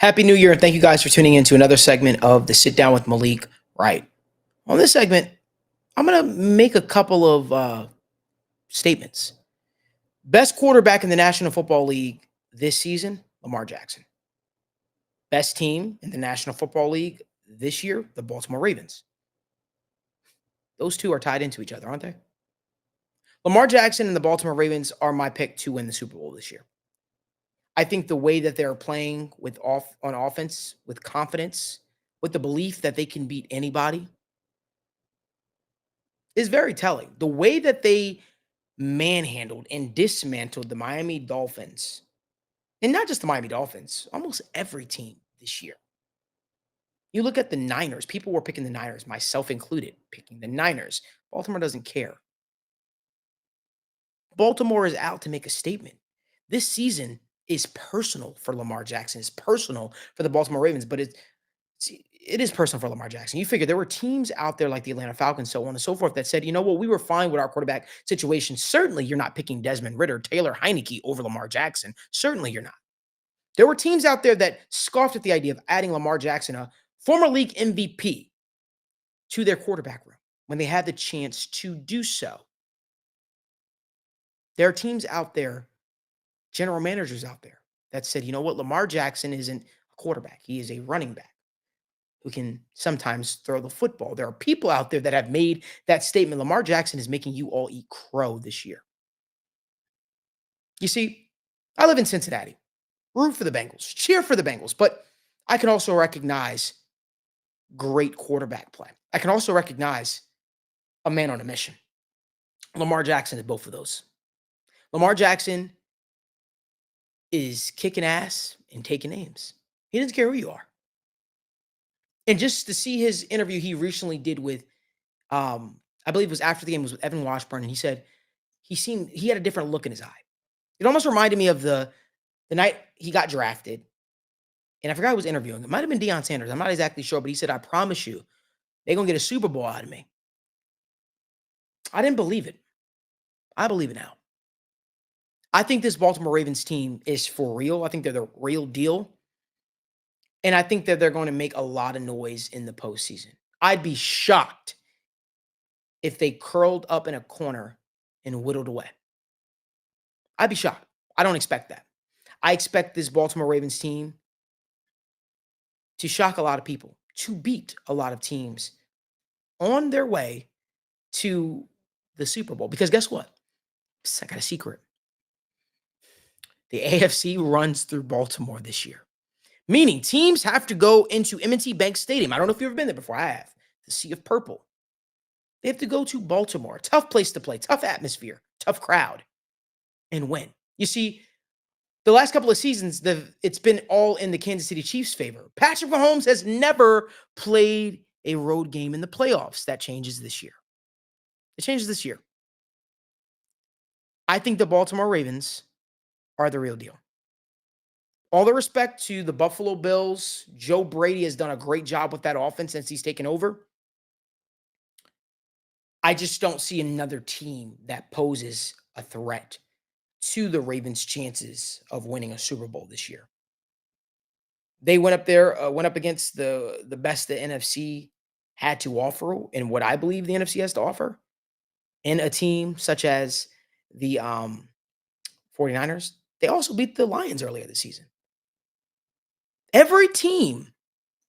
Happy New Year, and thank you guys for tuning in to another segment of the Sit Down with Malik Wright. On this segment, I'm going to make a couple of statements. Best quarterback in the National Football League this season, Lamar Jackson. Best team in the National Football League this year, the Baltimore Ravens. Those two are tied into each other, aren't they? Lamar Jackson and the Baltimore Ravens are my pick to win the Super Bowl this year. I think the way that they're playing on offense with confidence, with the belief that they can beat anybody, is very telling. The way that they manhandled and dismantled the Miami Dolphins, and not just the Miami Dolphins, almost every team this year. You look at the Niners, people were picking the Niners, myself included, picking the Niners. Baltimore doesn't care. Baltimore is out to make a statement. This season is personal for Lamar Jackson. It's personal for the Baltimore Ravens, but it is personal for Lamar Jackson. You figure there were teams out there like the Atlanta Falcons, so on and so forth, that said, you know what, we were fine with our quarterback situation. Certainly, you're not picking Desmond Ridder, Taylor Heineke over Lamar Jackson. Certainly, you're not. There were teams out there that scoffed at the idea of adding Lamar Jackson, a former league MVP, to their quarterback room when they had the chance to do so. There are teams out there, general managers out there, that said, you know what, Lamar Jackson isn't a quarterback. He is a running back who can sometimes throw the football. There are people out there that have made that statement. Lamar Jackson is making you all eat crow this year. You see, I live in Cincinnati. Root for the Bengals. Cheer for the Bengals. But I can also recognize great quarterback play. I can also recognize a man on a mission. Lamar Jackson is both of those. Lamar Jackson is kicking ass and taking names. He doesn't care who you are. And just to see his interview he recently did with, I believe it was after the game, was with Evan Washburn, and he said he had a different look in his eye. It almost reminded me of the night he got drafted, and I forgot who was interviewing. It might have been Deion Sanders. I'm not exactly sure, but he said, I promise you, they're going to get a Super Bowl out of me. I didn't believe it. I believe it now. I think this Baltimore Ravens team is for real. I think they're the real deal. And I think that they're going to make a lot of noise in the postseason. I'd be shocked if they curled up in a corner and whittled away. I'd be shocked. I don't expect that. I expect this Baltimore Ravens team to shock a lot of people, to beat a lot of teams on their way to the Super Bowl. Because guess what? I got a secret. The AFC runs through Baltimore this year. Meaning teams have to go into M&T Bank Stadium. I don't know if you've ever been there before. I have. The Sea of Purple. They have to go to Baltimore. Tough place to play. Tough atmosphere. Tough crowd. And win. You see, the last couple of seasons, it's been all in the Kansas City Chiefs' favor. Patrick Mahomes has never played a road game in the playoffs. That changes this year. It changes this year. I think the Baltimore Ravens are the real deal. All the respect to the Buffalo Bills. Joe Brady has done a great job with that offense since he's taken over. I just don't see another team that poses a threat to the Ravens' chances of winning a Super Bowl this year. They went up against the best the NFC had to offer, and what I believe the NFC has to offer, in a team such as the 49ers. They also beat the Lions earlier this season. Every team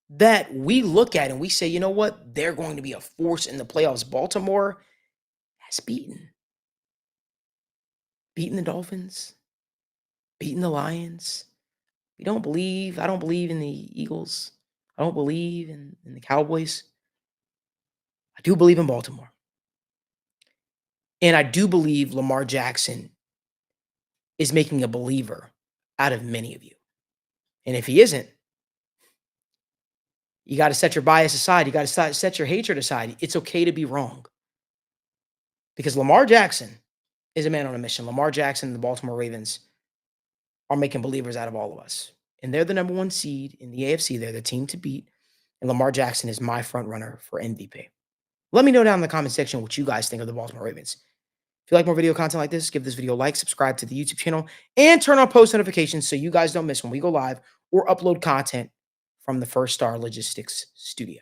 that we look at and we say, you know what, they're going to be a force in the playoffs, Baltimore has beaten the Dolphins, beaten the Lions. I don't believe in the Eagles. I don't believe in the Cowboys. I do believe in Baltimore. And I do believe Lamar Jackson is making a believer out of many of you. And if he isn't, you got to set your bias aside. You got to set your hatred aside. It's okay to be wrong. Because Lamar Jackson is a man on a mission. Lamar Jackson and the Baltimore Ravens are making believers out of all of us. And they're the number one seed in the AFC. They're the team to beat. And Lamar Jackson is my front runner for MVP. Let me know down in the comment section what you guys think of the Baltimore Ravens. If you like more video content like this, give this video a like, subscribe to the YouTube channel, and turn on post notifications so you guys don't miss when we go live or upload content from the First Star Logistics studio.